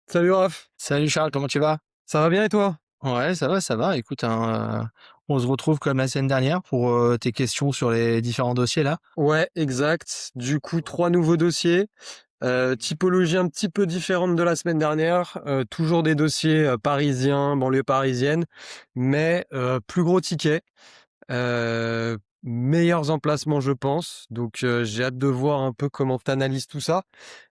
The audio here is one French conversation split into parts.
Salut Raph, Salut Charles, comment tu vas? ça va bien et toi? Ouais, ça va, ça va. Écoute, hein, on se retrouve comme la semaine dernière pour tes questions sur les différents dossiers là. Ouais, exact. Du coup, 3 nouveaux dossiers, typologie un petit peu différente de la semaine dernière, toujours des dossiers, parisiens, banlieue parisienne, mais plus gros ticket, meilleurs emplacements je pense, donc j'ai hâte de voir un peu comment tu analyses tout ça.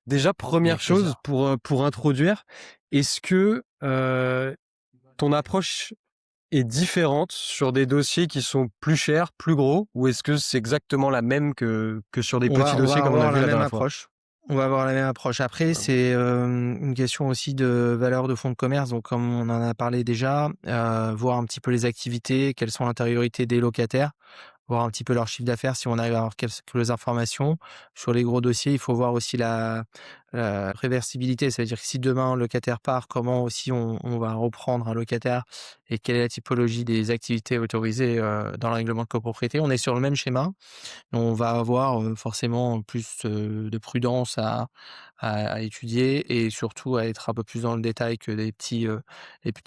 Déjà, première Avec chose plaisir. pour introduire, est-ce que, ton approche est différente sur des dossiers qui sont plus chers, plus gros, ou est-ce que c'est exactement la même que sur des On petits va, on dossiers va comme on a avoir vu la la même dernière fois? approche. On va avoir la même approche. Après, c'est une question aussi de valeur de fonds de commerce. Donc, comme on en a parlé déjà, voir un petit peu les activités, quelles sont l'intériorité des locataires, voir un petit peu leur chiffre d'affaires si on arrive à avoir quelques informations. Sur les gros dossiers, il faut voir aussi la réversibilité. Ça veut dire que si demain un locataire part, comment aussi on va reprendre un locataire et quelle est la typologie des activités autorisées dans le règlement de copropriété. On est sur le même schéma. On va avoir, forcément plus, de prudence à étudier et surtout à être un peu plus dans le détail que les petits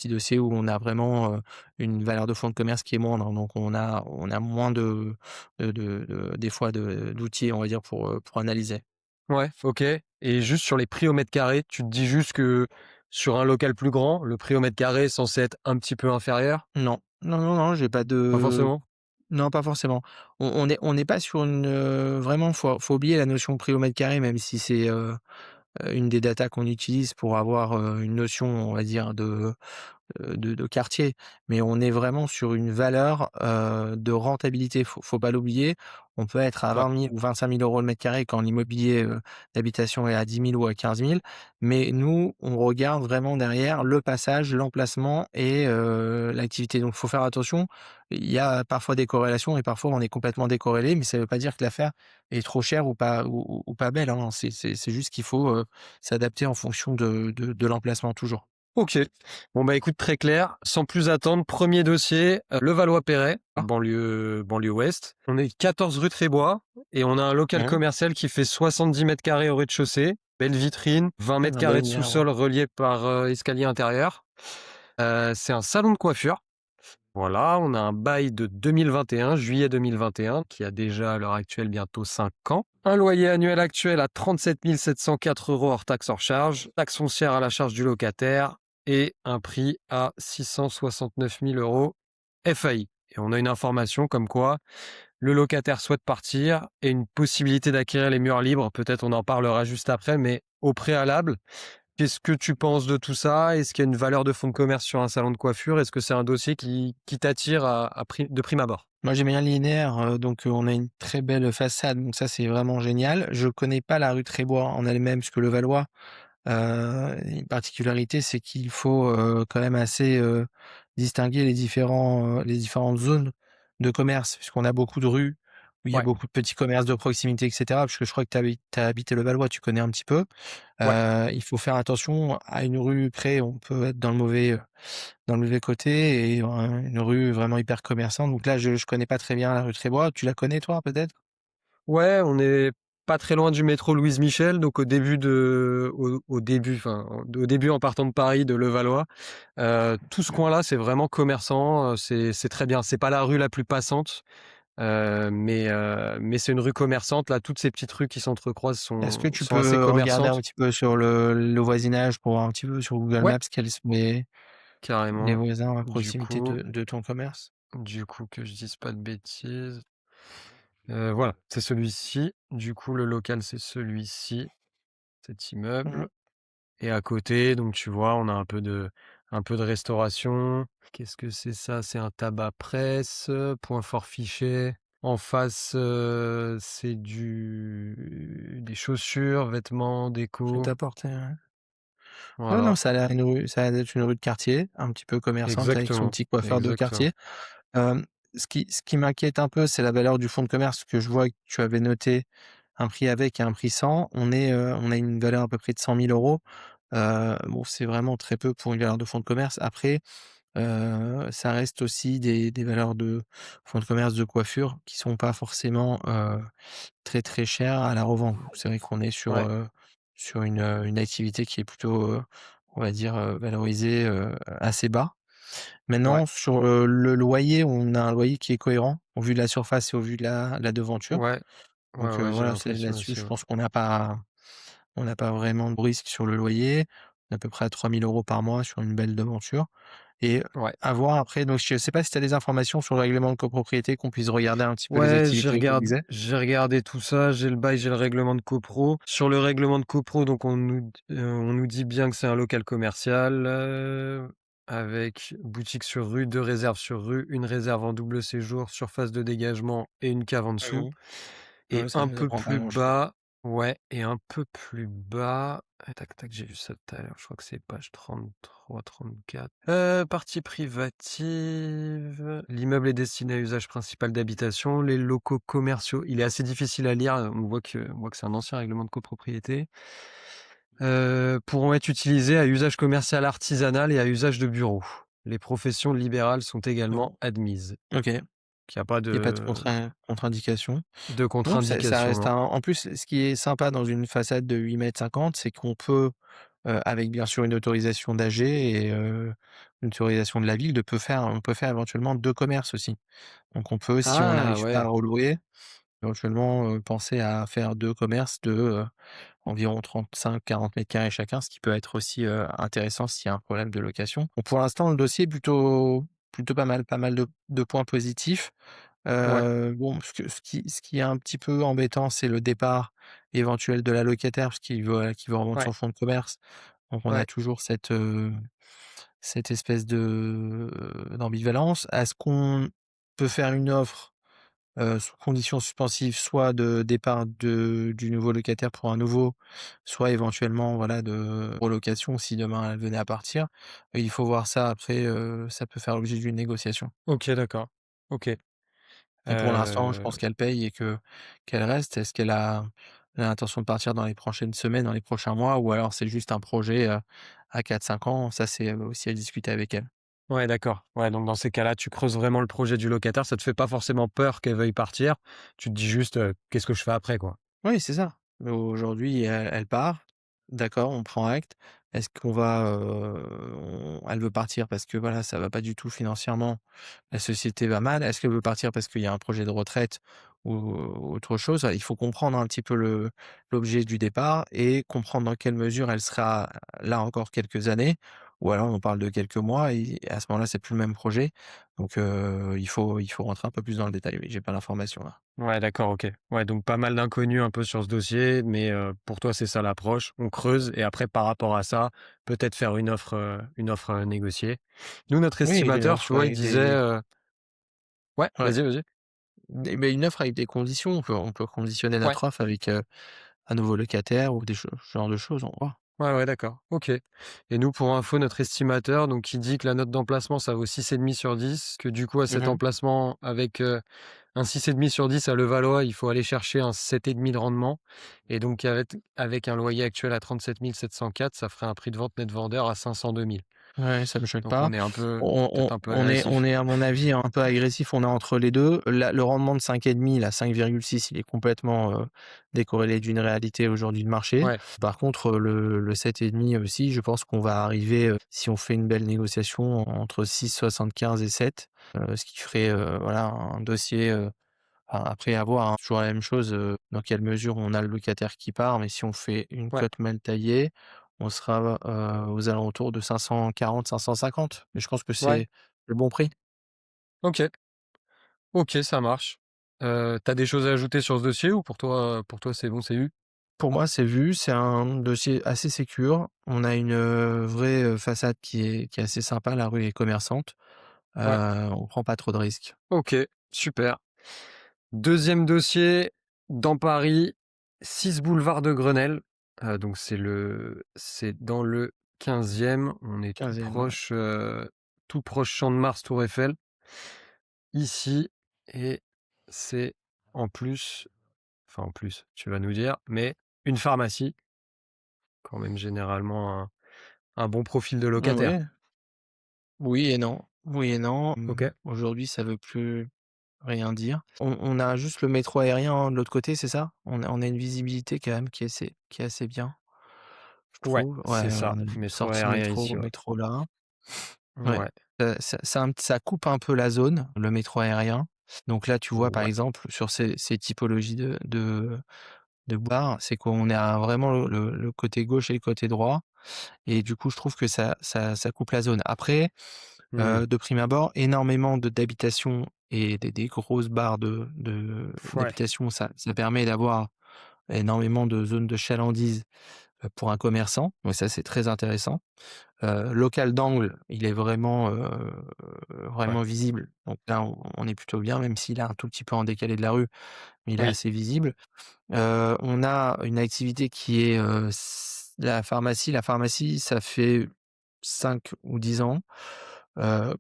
dossiers où on a vraiment, une valeur de fonds de commerce qui est moindre. Donc on a moins de des fois d'outils, on va dire, pour analyser. Ouais, OK, et juste sur les prix au mètre carré, tu te dis juste que sur un local plus grand, le prix au mètre carré est censé être un petit peu inférieur? Non, non, non, non, j'ai pas Pas de forcément? non, pas forcément. On n'est pas sur une, vraiment, faut oublier la notion de prix au mètre carré, même si c'est, une des datas qu'on utilise pour avoir, une notion, on va dire, de quartier, mais on est vraiment sur une valeur, de rentabilité. Faut pas l'oublier. On peut être à Ouais. 20 000 ou 25 000 € le mètre carré quand l'immobilier, d'habitation est à 10 000 ou à 15 000. Mais nous, on regarde vraiment derrière le passage, l'emplacement et l'activité. Donc faut faire attention. Il y a parfois des corrélations et parfois on est complètement décorrélé, mais ça ne veut pas dire que l'affaire est trop chère ou pas belle, hein. C'est juste qu'il faut, s'adapter en fonction de l'emplacement toujours. OK. Bon, bah, écoute, très clair. Sans plus attendre, premier dossier, Levallois-Perret, banlieue ouest. On est 14 rue Trébois et on a un local Mmh. commercial qui fait 70 mètres carrés au rez-de-chaussée. Belle vitrine, 20 mètres La belle carrés de lumière, ouais. sous-sol reliés par escalier intérieur. C'est un salon de coiffure. Voilà, on a un bail de 2021, juillet 2021, qui a déjà à l'heure actuelle bientôt 5 ans. Un loyer annuel actuel à 37 704 € hors taxe hors charge, taxe foncière à la charge du locataire et un prix à 669 000 € FAI. Et on a une information comme quoi le locataire souhaite partir et une possibilité d'acquérir les murs libres. Peut-être on en parlera juste après, mais au préalable, qu'est-ce que tu penses de tout ça? Est-ce qu'il y a une valeur de fonds de commerce sur un salon de coiffure? Est-ce que c'est un dossier qui t'attire de prime abord? Moi, j'aime bien linéaire, donc on a une très belle façade, donc ça, c'est vraiment génial. Je connais pas la rue Trébois en elle-même, parce que Levallois, une particularité, c'est qu'il faut, quand même assez, distinguer les différentes zones de commerce, puisqu'on a beaucoup de rues où il y a Ouais, beaucoup de petits commerces de proximité et cetera. Parce que je crois que tu as habité Levallois, tu connais un petit peu. ouais. Il faut faire attention à une rue près, on peut être dans le mauvais côté et une rue vraiment hyper commerçante. Donc là, je connais pas très bien la rue Trébois. Tu la connais toi, peut-être? Ouais, on est pas très loin du métro Louise Michel, donc au début, enfin, au début en partant de Paris, de Levallois. Tout ce coin-là, c'est vraiment commerçant, c'est très bien. C'est pas la rue la plus passante, mais c'est une rue commerçante. Là, toutes ces petites rues qui s'entrecroisent Est-ce que tu sont assez peux regarder un commerçantes. petit peu sur le voisinage pour voir un petit peu sur Google Ouais, Maps quels sont les carrément. voisins à Du proximité coup de ton commerce? du coup, que je dise pas de bêtises. Voilà, c'est celui-ci. Du coup, le local, c'est celui-ci, cet Mmh. immeuble, et à côté, donc tu vois, on a un peu de restauration. Qu'est-ce que c'est ça? C'est un tabac presse, point fort fichet. En face, c'est du des chaussures, vêtements, déco. Prêt-à-porter, ouais. Ouais, non, Voilà, ça a l'air d'être une rue de quartier, un petit peu commerçante avec son exactement, petit coiffeur de exactement. quartier. Hem, ce qui m'inquiète un peu, c'est la valeur du fonds de commerce que je vois que tu avais noté un prix avec et un prix sans. On a une valeur à peu près de 100 000 €. Bon, c'est vraiment très peu pour une valeur de fonds de commerce. Après, ça reste aussi des valeurs de fonds de commerce de coiffure qui sont pas forcément, très, très chères à la revente. C'est vrai qu'on est Ouais, sur une activité qui est plutôt, on va dire, valorisé, assez bas. Ouais, Maintenant sur, le loyer, on a un loyer qui est cohérent au vu de la surface et au vu de la devanture. ouais, ouais, Donc, ouais, j'ai voilà, c'est l'impression là-dessus, aussi, je ouais. pense qu'on n'a pas vraiment de risque sur le loyer. On est à peu près à 3 000 € par mois sur une belle devanture et Ouais. à voir après donc je sais pas si tu as des informations sur le règlement de copropriété qu'on puisse regarder un petit peu les Ouais, activités autorisées? j'ai regardé tout ça, j'ai le bail, j'ai le règlement de copro. Sur le règlement de copro, donc on nous dit bien que c'est un local commercial, avec boutique sur rue, 2 réserves sur rue, une réserve en double séjour, surface de dégagement et une cave en dessous. Mmh. Et Ouais, ça un nous peu apprend pas plus grand-chose. bas, ouais, et un peu plus bas, tac, tac, j'ai vu ça tout à l'heure, je crois que c'est page 33-34. Partie privative, l'immeuble est destiné à usage principal d'habitation, les locaux commerciaux, il est assez difficile à lire, on voit que c'est un ancien règlement de copropriété, pourront être utilisés à usage commercial artisanal et à usage de bureau. Les professions libérales sont Mmh. également admises. OK. Il Il y a pas y a pas de contre-indication. de Non, ça contre-indication, reste non. un en plus, ce qui est sympa dans une façade de 8,50 m, c'est qu'on peut, avec bien sûr une autorisation d'AG et une autorisation de la ville, on peut faire éventuellement 2 commerces aussi. Donc on peut, si on Ah n'arrive pas ouais! à relouer, éventuellement, penser à faire 2 commerces de, environ 35-40 m² chacun, ce qui peut être aussi, intéressant s'il y a un problème de location. Donc pour l'instant, le dossier est plutôt pas mal de points positifs. Ouais, Bon, ce qui est un petit peu embêtant, c'est le départ éventuel de la locataire parce qu'il veut revendre ouais, son fonds de commerce. Donc on a ouais, toujours cette espèce d'ambivalence. Est-ce qu'on peut faire une offre, sous conditions suspensives, soit de départ du nouveau locataire pour un nouveau, soit éventuellement, voilà, de relocation si demain elle venait à partir? Il faut voir ça après, ça peut faire l'objet d'une négociation. OK, d'accord. OK. Et pour l'instant, je pense Heu, qu'elle paye et qu'elle reste. Est-ce qu'elle a l'intention de partir dans les prochaines semaines, dans les prochains mois ou alors c'est juste un projet, à 4-5 ans? Ça, c'est, aussi à discuter avec elle. ouais, d'accord. Ouais, donc dans ces cas-là, tu creuses vraiment le projet du locataire. Ça te fait pas forcément peur qu'elle veuille partir. Tu te dis juste, «Qu'est-ce que je fais après?» quoi. Oui, c'est ça. Mais aujourd'hui, elle part. D'accord, on prend acte. Est-ce qu'on va, elle veut partir parce que voilà, ça va pas du tout financièrement, la société va mal. Est-ce qu'elle veut partir parce qu'il y a un projet de retraite ou autre chose? Il faut comprendre un petit peu l'objet du départ et comprendre dans quelle mesure elle sera là encore quelques années ou alors on parle de quelques mois et à ce moment-là, c'est plus le même projet. Donc il faut rentrer un peu plus dans le détail. Oui, j'ai pas l'information là. Ouais, d'accord, OK. Ouais, donc pas mal d'inconnus un peu sur ce dossier, mais pour toi, c'est ça l'approche. On creuse et après, par rapport à ça, peut-être faire une offre, négociée. Nous, notre Oui, une estimateur, tu offre vois, il avec disait, des ouais, ouais. vas-y, vas-y. Mais une offre avec des conditions, on peut conditionner Ouais. notre offre avec, un nouveau locataire ou des ce genre de choses, on voit. Ouais, ouais, d'accord. OK. Et nous, pour info, notre estimateur, donc qui dit que la note d'emplacement, ça vaut 6,5 sur 10, que du coup, à cet Mmh. emplacement, avec un 6,5 sur 10 à Levallois, il faut aller chercher un 7,5 de rendement. Et donc, avec un loyer actuel à 37 704, ça ferait un prix de vente net vendeur à 502 000. Ouais, ça me choque Donc, pas. on est un peu, On peut-être on un peu on est on agressif. est à mon avis un peu agressif, on est entre les 2. Le rendement de 5,5 là, 5,6, il est complètement, décorrélé d'une réalité aujourd'hui de marché. Ouais, Par contre, le 7,5 aussi, je pense qu'on va arriver, si on fait une belle négociation, entre 6,75 et 7, ce qui ferait, voilà, un dossier, après à voir, hein, toujours la même chose, dans quelle mesure on a le locataire qui part, mais si on fait une ouais, cote mal taillée, on sera, aux alentours de 540-550. Mais je pense que ouais. c'est le bon prix. OK. OK, ça marche. Tu des choses à ajouter sur ce dossier ou pour toi, c'est bon, c'est eu? Pour moi, c'est vu, c'est un dossier assez sécure. On a une, vraie, façade qui est assez sympa, la rue est commerçante. Ouais. On prend pas trop de risques. OK, super. Deuxième dossier, dans Paris, 6 boulevard de Grenelle, donc c'est dans le 15e, on est 15e, ouais. tout proche Champ de Mars, Tour Eiffel, ici, et c'est en plus, enfin en plus, tu vas nous dire, mais une pharmacie, quand même généralement un bon profil de locataire. Ouais, oui et non. Oui et non. OK. Aujourd'hui, ça veut plus rien dire. On a juste le métro aérien, hein, de l'autre côté, c'est ça? On a une visibilité quand même qui est assez bien. je Ouais, trouve. Ouais, c'est ça, métro sortie aérien ici, ouais. métro là. Ouais, Ouais, ça coupe un peu la zone, le métro aérien. Donc là, tu vois, par ouais, exemple, sur ces typologies de boulevard, c'est qu'on a vraiment le côté gauche et le côté droit et du coup, je trouve que ça coupe la zone. Après, mmh, de prime abord, énormément d'habitations et des grosses barres ouais, d'habitation, ça permet d'avoir énormément de zones de chalandise, pour un commerçant, donc ça, c'est très intéressant. Local d'angle, il est ouais, vraiment visible, donc là, on est plutôt bien, même s'il est un tout petit peu en décalé de la rue, mais il est oui, assez visible. On a une activité qui est, la pharmacie. La pharmacie, ça fait 5 ou 10 ans,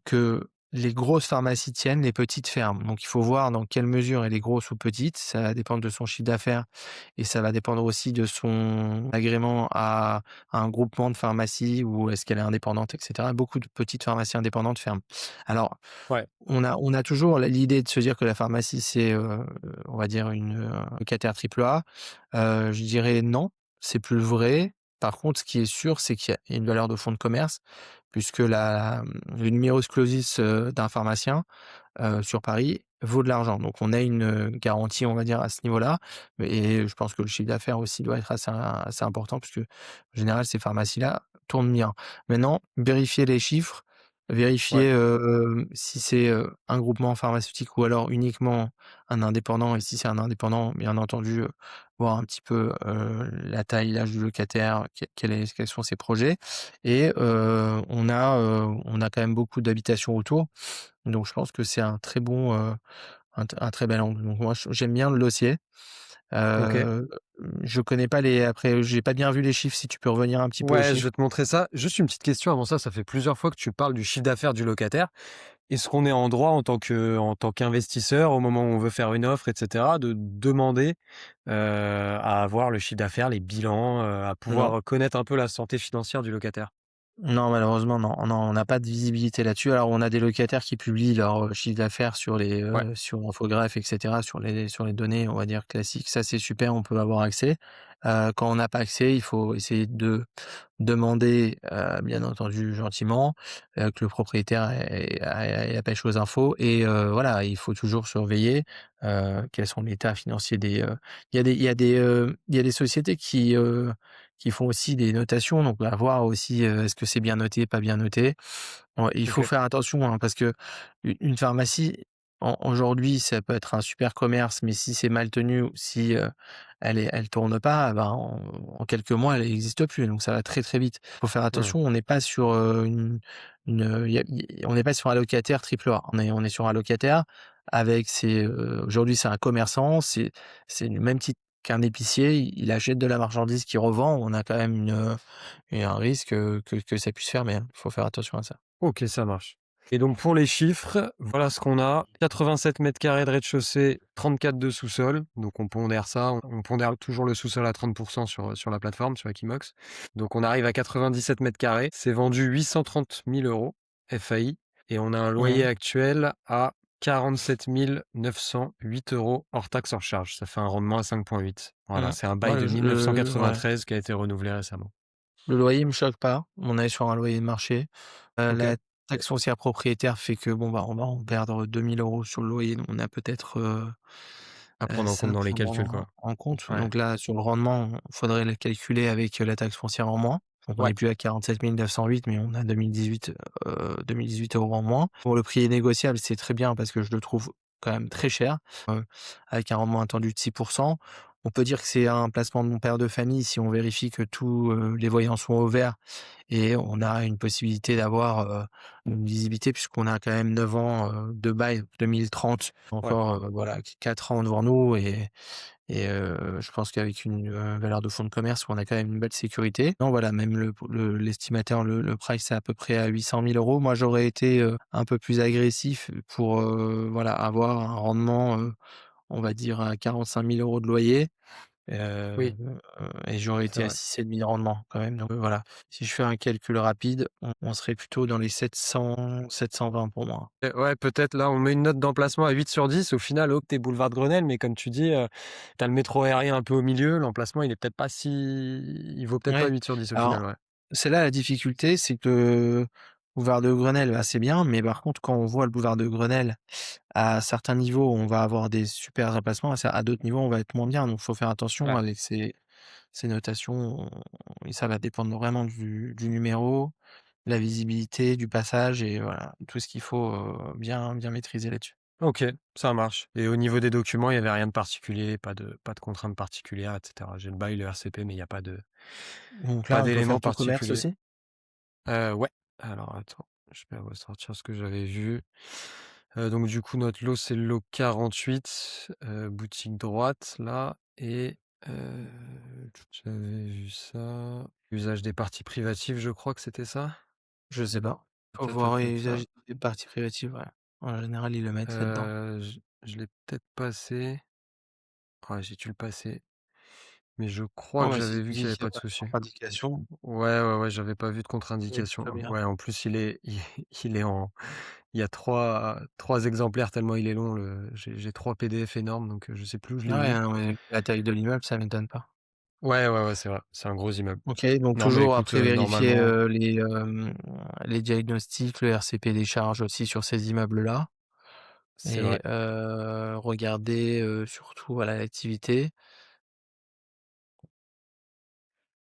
que les grosses pharmacies tiennent, les petites ferment. Donc il faut voir dans quelle mesure elle est grosse ou petite. Ça va dépendre de son chiffre d'affaires et ça va dépendre aussi de son agrément à un groupement de pharmacies ou est-ce qu'elle est indépendante et cetera. Beaucoup de petites pharmacies indépendantes ferment. Alors ouais, on a toujours l'idée de se dire que la pharmacie, c'est, on va dire un locataire triple A. Je dirais non, c'est plus vrai. Par contre, ce qui est sûr, c'est qu'il y a une valeur de fonds de commerce puisque le numerus clausus, d'un pharmacien, sur Paris vaut de l'argent. Donc on a une, garantie, on va dire, à ce niveau-là et je pense que le chiffre d'affaires aussi doit être assez important puisque, en général, ces pharmacies-là tournent bien. Maintenant, vérifier les chiffres, ouais, vérifier, si c'est, un groupement pharmaceutique ou alors uniquement un indépendant et si c'est un indépendant, bien entendu, voir un petit peu, la taille, l'âge du locataire, quels sont ses projets et on a quand même beaucoup d'habitations autour. Donc je pense que c'est un très bon, un très bel angle. Donc moi j'aime bien le dossier. OK. Heu, je connais pas les après j'ai pas bien vu les chiffres, si tu peux revenir un petit peu aux Ouais, je chiffres? vais te montrer ça. Juste une petite question avant ça fait plusieurs fois que tu parles du chiffre d'affaires du locataire. Est-ce qu'on est en droit en tant qu'investisseur, au moment où on veut faire une offre et cetera, de demander, à avoir le chiffre d'affaires, les bilans, à Non. pouvoir connaître un peu la santé financière du locataire? Non, malheureusement, non. Non, on n'a pas de visibilité là-dessus. Alors, on a des locataires qui publient leur, chiffre d'affaires Ouais, sur Infogreffe et cetera, sur les données, on va dire, classiques. Ça, c'est super, on peut avoir accès. Quand on n'a pas accès, il faut essayer de demander, bien entendu gentiment, que le propriétaire ait la pêche aux infos et voilà, il faut toujours surveiller, quels sont l'état financier il y a des sociétés qui font aussi des notations, donc à voir aussi, est-ce que c'est bien noté, pas bien noté? Ouais, il faut OK. faire attention, hein, parce que une pharmacie, aujourd'hui, ça peut être un super commerce, mais si c'est mal tenu ou si, elle tourne pas, ben, en quelques mois, elle existe plus, donc ça va très, très vite. Il faut faire Mmh. attention, on n'est pas sur, on n'est pas sur un locataire triple A. On est sur un locataire avec aujourd'hui, c'est un commerçant, c'est du même titre qu'un épicier, il achète de la marchandise qu'il revend. On a quand même un risque, que ça puisse fermer, hein. Il faut faire attention à ça. OK, ça marche. Et donc pour les chiffres, voilà ce qu'on a: 87 mètres carrés de rez-de-chaussée, 34 de sous-sol. Donc on pondère ça, on pondère toujours le sous-sol à 30 sur la plateforme, sur Equimox. Donc on arrive à 97 mètres carrés. C'est vendu 830 000 € FAI et on a un loyer Mmh. actuel à 47 908 € hors taxe, hors charge. Ça fait un rendement à 5,8. Voilà, Mmh. c'est un bail Moi, de ouais, 1993 qui a été renouvelé récemment. le loyer me choque pas. On est sur un loyer de marché. OK. La taxe foncière propriétaire fait que, bon, bah, on va en perdre 2 000 € sur le loyer, donc on a peut-être, À prendre en ça compte à dans les prendre calculs, quoi. en compte. Ouais. Donc là, sur le rendement, il faudrait le calculer avec, la taxe foncière en moins. Donc on Ouais. n'est plus à 47 908, mais on a 2018 € en moins. Bon, le prix est négociable, c'est très bien parce que je le trouve quand même très cher, heu, avec un rendement attendu de 6. On peut dire que c'est un placement de mon père de famille si on vérifie que tous, les voyants sont au vert et on a une possibilité d'avoir, une visibilité puisqu'on a quand même 9 ans, de bail, 2030, Ouais. encore, voilà, 4 ans devant nous et je pense qu'avec une, valeur de fonds de commerce, on a quand même une belle sécurité. Non, voilà, même l'estimateur, le price, c'est à peu près à 800 000 €. Moi, j'aurais été, un peu plus agressif pour, voilà, avoir un rendement, on va dire à 45 000 € de loyer. heu Oui, et j'aurais c'est été à vrai. 6,5 de rendement quand même, donc voilà. Si je fais un calcul rapide, on serait plutôt dans les 700-720 pour moi. Ouais, peut-être là, on met une note d'emplacement à 8/10. Au final, OK, tu boulevard de Grenelle, mais comme tu dis, tu as le métro aérien un peu au milieu. L'emplacement, il est peut-être pas si il vaut peut-être pas Ouais, 8/10 au final, alors ouais. c'est là la difficulté, c'est que boulevard de Grenelle, bah, c'est bien, mais par contre quand on voit le boulevard de Grenelle, à certains niveaux, on va avoir des super emplacements, à d'autres niveaux, on va être moins bien, donc faut faire attention Ouais. avec ces notations, et ça va dépendre vraiment du numéro, de la visibilité, du passage et voilà, tout ce qu'il faut, bien maîtriser là-dessus. OK, ça marche et au niveau des documents, il y avait rien de particulier, pas de contraintes particulières et cetera. J'ai le bail, le RCP, mais il y a Donc pas là, on peut faire d'éléments tout commerce particuliers. aussi? Ouais, alors attends, je vais ressortir ce que j'avais vu. Donc du coup, notre lot, c'est le lot 48, boutique droite là et heu, j'avais vu ça. Usage des parties privatives, je crois que c'était ça? Je sais pas. Faut Peut-être un voir truc et comme ça. usage des parties privatives, ouais. En général, ils le mettent là-dedans. Je l'ai peut-être passé. Ouais, j'ai dû le passer, mais je crois Bon, que bah, si j'avais tu vu qu'il y dis avait qu'il y a pas de pas de souci. contre-indication, Ouais, ouais, ouais, j'avais pas vu de c'est contre-indication. plutôt bien. Ouais, en plus, il est il est en il y a trois exemplaires tellement il est long, j'ai 3 PDF énormes, donc je sais plus où je l'ai Ah ouais, vu. non, mais la taille de l'immeuble, ça m'étonne pas. Ouais, ouais, ouais, c'est vrai, c'est un gros immeuble. OK, donc Non, mais toujours écoute, après vérifier, normalement, les diagnostics, le RCP des charges aussi sur ces immeubles-là c'est et vrai. regarder, surtout, voilà, l'activité.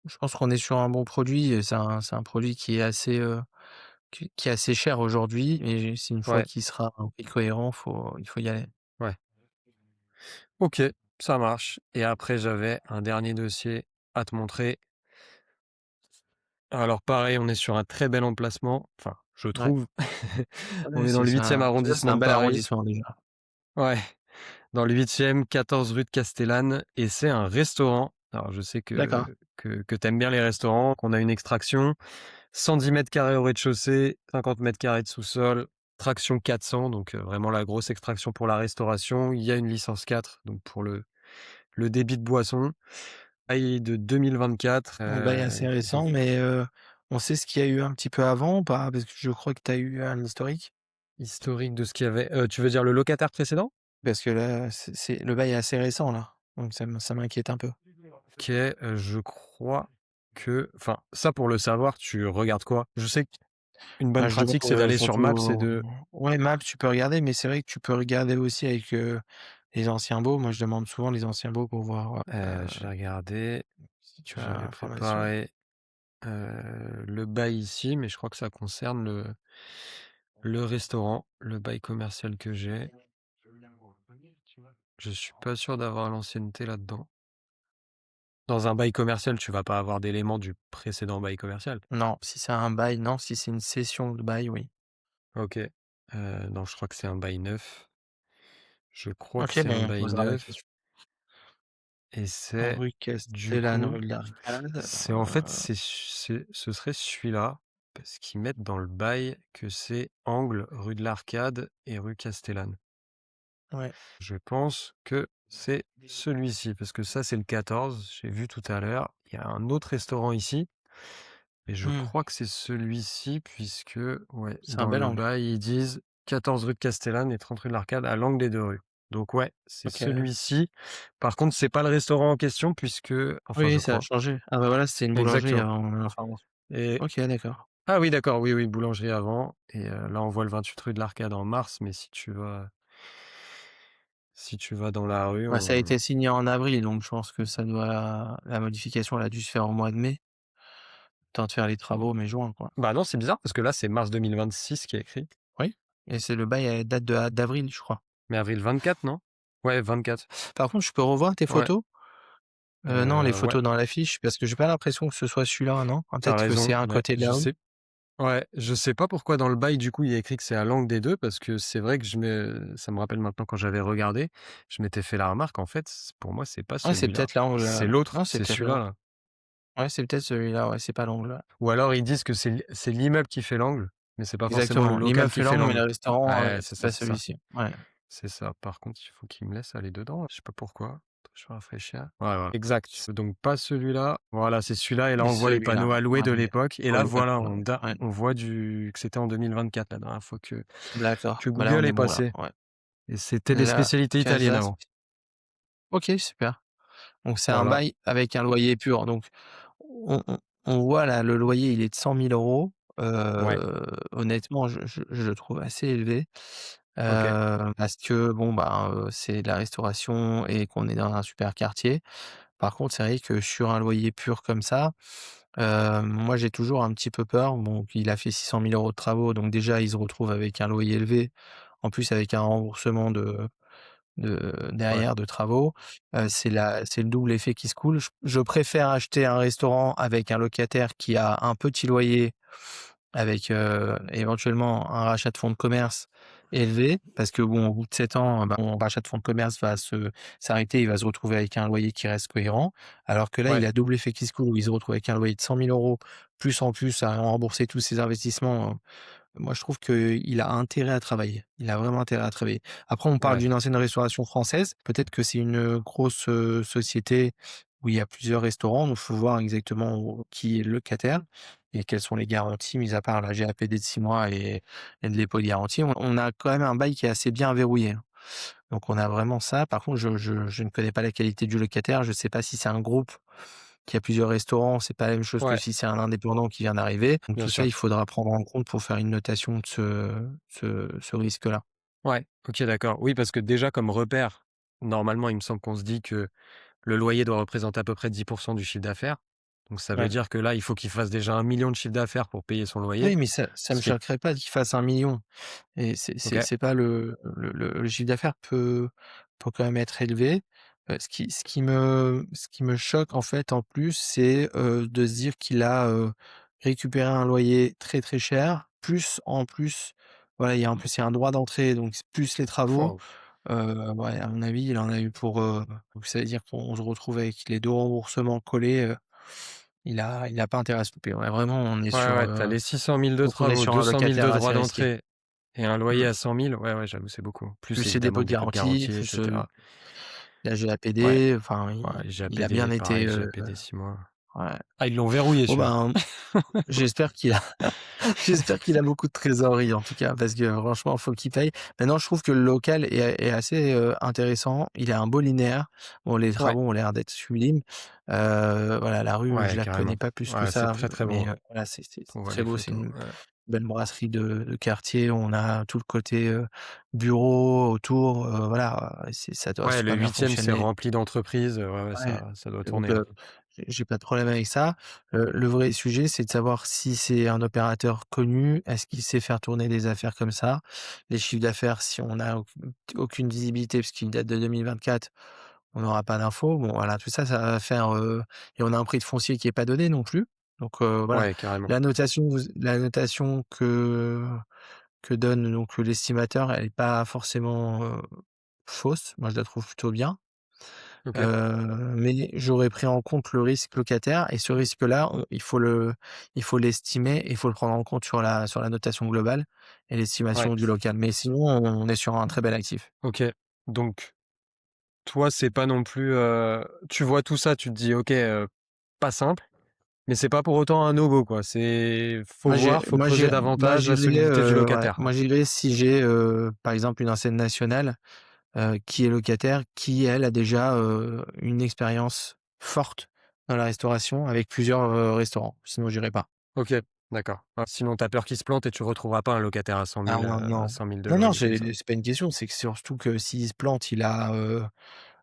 Je pense qu'on est sur un bon produit et c'est un produit qui est assez, qui est assez cher aujourd'hui et c'est une fois Ouais, qu'il sera un prix cohérent, il faut y aller. ouais. OK, ça marche et après j'avais un dernier dossier à te montrer. Alors pareil, on est sur un très bel emplacement, enfin, je Ouais, trouve. On ouais, est dans le c'est 8e un déjà, c'est arrondissement un de bel Paris. arrondissement déjà. Ouais, dans le 8e, 14 rue de Castellane et c'est un restaurant. Alors je sais D'accord. que tu aimes bien les restaurants, qu'on a une extraction, 110 carrés au rez-de-chaussée, 50 carrés de sous-sol, traction 400, donc vraiment la grosse extraction pour la restauration. Il y a une licence 4, donc pour le débit de boisson. Bail de 2024, Un bail assez ils ont récent, mais on sait ce qu'il y a eu un petit peu avant ou pas? Parce que je crois que tu as eu un historique? historique de ce qu'il y avait tu veux dire le locataire précédent? Parce que là, c'est le bail est assez récent là, donc ça m'inquiète un peu. OK, je crois que enfin, ça pour le savoir, tu regardes quoi? Je sais qu'une bonne Bah, je pratique, c'est demande, d'aller sur Maps et surtout de ouais, Maps, tu peux regarder, mais c'est vrai que tu peux regarder aussi avec, les anciens baux. Moi, je demande souvent les anciens baux pour voir, je vais regarder, si tu as j'avais l'information. préparé, le bail ici, mais je crois que ça concerne le restaurant, le bail commercial que j'ai. Je suis pas sûr d'avoir l'ancienneté là-dedans. Dans un bail commercial, tu vas pas avoir d'éléments du précédent bail commercial? Non, si c'est un bail, non. Si c'est une cession de bail, oui. OK, non, je crois que c'est un bail neuf. Je crois que OK, c'est un bon, on bail posera la neuf question. et c'est Rue du Castellane, coup, rue de l'Arcade, c'est en fait, ce serait celui-là, parce qu'ils mettent dans le bail que c'est angle rue de l'Arcade et rue Castellane. ouais. Je pense que c'est celui-ci, parce que ça, c'est le 14, j'ai vu tout à l'heure. Il y a un autre restaurant ici, mais je Mmh, crois que c'est celui-ci puisque, ouais, c'est un dans bel le angle. bail, ils disent 14 rue de Castellane et 30 rue de l'Arcade à l'angle des 2 rues. Donc ouais, c'est OK. celui-ci. Par contre, c'est pas le restaurant en question puisque enfin, je Oui, ça a crois. changé. Ah bah, voilà, c'était une boulangerie Exactement avant l'information. et OK, d'accord. ah oui, d'accord, oui, oui, boulangerie avant et là, on voit le 28 rue de l'Arcade en mars, mais si tu vas dans la rue, Bah, ça a on été signé en avril, donc je pense que ça doit la modification, elle a dû se faire au mois de mai. Temps de faire les travaux, mai, juin, quoi. bah, non, c'est bizarre parce que là, c'est mars 2026 qui est écrit, Oui, et c'est le bail, elle date d'avril, je crois. mais avril 24, non? Ouais, 24. Par contre, je peux revoir tes Ouais, photos? Non, les ouais, photos dans l'affiche, parce que j'ai pas l'impression que ce soit celui-là, non? Ah, tu peut-être que c'est raison, un mais côté de je la rue? sais ouais, je sais pas pourquoi dans le bail, du coup, il y a écrit que c'est à l'angle des 2 parce que c'est vrai que ça me rappelle maintenant quand j'avais regardé, je m'étais fait la remarque, en fait, pour moi, c'est pas Ouais, c'est celui-là. peut-être l'angle, C'est l'autre, non, c'est c'est peut-être celui-là, l'angle. là. Ouais, c'est peut-être celui-là, ouais, c'est pas l'angle, ouais. Ou alors ils disent que c'est l'immeuble qui fait l'angle, mais c'est pas forcément le Exactement, local l'immeuble qui fait fait l'angle, mais le l'angle. restaurant, Ouais, c'est c'est ça, pas c'est ça. celui-ci. Ouais. C'est ça. Par contre, il faut qu'il me laisse aller dedans, je sais pas pourquoi. Je vais rafraîchir. Ouais, ouais, exact. Donc pas celui-là. Voilà, c'est celui-là et là, on voit les Celui-là, panneaux à louer ouais, de l'époque et là, ouais, voilà, ouais, on voit que c'était en 2024 la dernière fois d'accord. que Bah, là, on Google est est bon là, passé ouais. et c'était des Là, spécialités italiennes Casa avant. OK, super. Donc c'est un Voilà. bail avec un loyer pur. Donc on voit là, le loyer, il est de 100 000 €. Ouais, Honnêtement, je le trouve assez élevé, OK. parce que bon, bah, c'est de la restauration et qu'on est dans un super quartier. Par contre, c'est vrai que sur un loyer pur comme ça, moi j'ai toujours un petit peu peur. Bon, il a fait 600 000 € de travaux, donc déjà il se retrouve avec un loyer élevé, en plus avec un remboursement Ouais, derrière de travaux, c'est le double effet qui se coule. Je préfère acheter un restaurant avec un locataire qui a un petit loyer avec, éventuellement un rachat de fonds de commerce élevé parce que bon, au bout de 7 ans, bah, mon rachat de fonds de commerce va s'arrêter, il va se retrouver avec un loyer qui reste cohérent. Alors que là, ouais, il a double effet qui se coule où il se retrouve avec un loyer de 100 000 €, plus en plus à rembourser tous ses investissements. Moi, je trouve qu'il a intérêt à travailler. Il a vraiment intérêt à travailler. Après, on parle ouais, d'une ancienne restauration française. Peut-être que c'est une grosse, société où il y a plusieurs restaurants, donc faut voir exactement qui est le locataire et quelles sont les garanties, mis à part la GAPD de 6 mois et de l'épau de garantie. On a quand même un bail qui est assez bien verrouillé, hein. Donc on a vraiment ça. Par contre, je ne connais pas la qualité du locataire. Je ne sais pas si c'est un groupe qui a plusieurs restaurants, c'est pas la même chose que ouais, si c'est un indépendant qui vient d'arriver. Donc bien tout ça, sûr. il faudra prendre en compte pour faire une notation de ce risque-là. Ouais, OK, d'accord. Oui, parce que déjà comme repère, normalement, il me semble qu'on se dit que le loyer doit représenter à peu près 10 du chiffre d'affaires. Donc ça veut Ouais. dire que là, il faut qu'il fasse déjà 1 million de chiffre d'affaires pour payer son loyer, Oui, mais ça me ce qui est choquerait pas qu'il fasse 1 million. Et OK, c'est pas le chiffre d'affaires peut quand même être élevé. Ce qui me choque en fait en plus, c'est, de se dire qu'il a, récupéré un loyer très, très cher, plus en plus, voilà, il y a un droit d'entrée, donc plus les travaux. waouh! Ouais, à mon avis, il en a eu pour, donc ça veut dire qu'on se retrouve avec les 2 remboursements collés. Il a pas intérêt à se louper. Ouais, vraiment, Ouais, ouais, tu as les 600 000 de donc on est travaux, sur un 200 000 locataire de assez droits risqué. d'entrée et un loyer Mmh. à 100 000. Ouais, ouais, j'avoue, c'est beaucoup. Plus Plus ses évidemment dépôts le de dépôt de garantie, garantie et plus, cetera. la Ouais, GAPD, enfin, ouais, il a bien GAPD, été, pareil, GAPD 6 mois. ouais. Ah, ils l'ont verrouillé Bon, celui-là. ben, j'espère qu'il a j'espère qu'il a beaucoup de trésorerie en tout cas, parce que franchement, faut qu'il paye. Maintenant, je trouve que le local est assez, intéressant. Il est un beau linéaire. Bon, les Ouais, travaux ont l'air d'être sublimes. Voilà, la rue, je ouais, la connais carrément. pas plus que Ouais, c'est ça, très, très beau, mais, hein. voilà, c'est On voit très les beau. C'est photos, une ouais. belle brasserie de quartier. On a tout le côté, bureau autour, voilà, ça doit Ouais, le super bien 8e, c'est fonctionner. rempli d'entreprises, ouais, ouais, Ouais, ça doit donc tourner, hein. j'ai pas de problème avec ça. Le vrai sujet, c'est de savoir si c'est un opérateur connu, est-ce qu'il sait faire tourner des affaires comme ça? Les chiffres d'affaires, si on n'a aucune visibilité puisqu'ils datent de 2024, on n'aura pas d'infos. Bon voilà, tout ça, ça va faire, et on a un prix de foncier qui est pas donné non plus. Donc voilà, Ouais, carrément. la notation que donne donc l'estimateur, elle est pas forcément, fausse. Moi, je la trouve plutôt bien. OK. Mais j'aurais pris en compte le risque locataire et ce risque-là, il faut l'estimer et il faut le prendre en compte sur la notation globale et Ouais, l'estimation du local. Mais sinon, on est sur un très bel actif. OK. Donc toi, c'est pas non plus, tu vois tout ça, tu te dis: «OK, pas simple», mais c'est pas pour autant un no go, quoi. Faut Moi, voir, faut creuser davantage la j'irais, solidité du ouais, locataire. moi j'irais si j'ai, par exemple une enseigne nationale, qui est locataire, qui elle a déjà, une expérience forte dans la restauration avec plusieurs, restaurants. Sinon j'irai pas. OK, d'accord. Ah, sinon tu as peur qu'il se plante et tu retrouveras pas un locataire à 100 Ah 000, non, non. 100 000 de Non, non, loyer comme ça. c'est pas une question, c'est que surtout que s'il se plante, il a,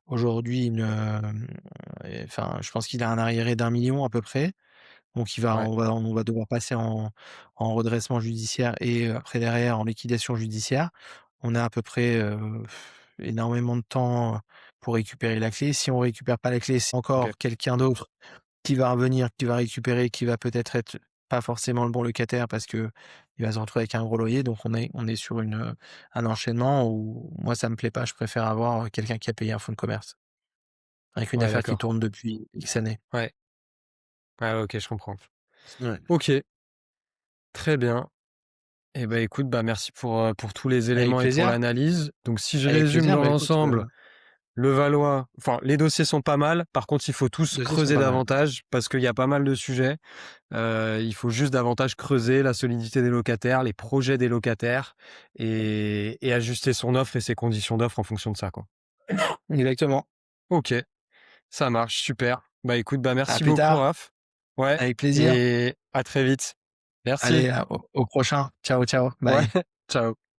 aujourd'hui enfin, je pense qu'il a un arriéré d'1 million à peu près. Donc Ouais, on va devoir passer en redressement judiciaire et après derrière en liquidation judiciaire. On a à peu près, énormément de temps, pour récupérer la clé. Si on récupère pas la clé, c'est OK. encore quelqu'un d'autre qui va revenir, qui va récupérer, qui va peut-être être pas forcément le bon locataire parce que il va se retrouver avec un gros loyer. Donc on est sur un enchaînement où moi ça me plaît pas. Je préfère avoir, quelqu'un qui a payé un fonds de commerce, avec une Ouais, affaire qui d'accord. tourne depuis X années. Ouais. Ouais, OK, je comprends. Ouais. OK, très bien. Et ben écoute, bah, merci pour tous les Avec éléments et pour plaisir, l'analyse. Donc si je avec résume plaisir. dans Bah, écoute, l'ensemble, Levallois, enfin, les dossiers sont pas mal. Par contre, il faut tous Dossiers sont creuser pas mal. davantage parce qu'il y a pas mal de sujets. Il faut juste davantage creuser la solidité des locataires, les projets des locataires et ajuster son offre et ses conditions d'offre en fonction de ça, quoi. Exactement. Ok, ça marche, super. Bah écoute, bah À merci plus beaucoup, tard, Raph. Ouais, avec plaisir. et à très vite. Merci. Allez, au prochain. Ciao, ciao. Ouais, Bye. ciao.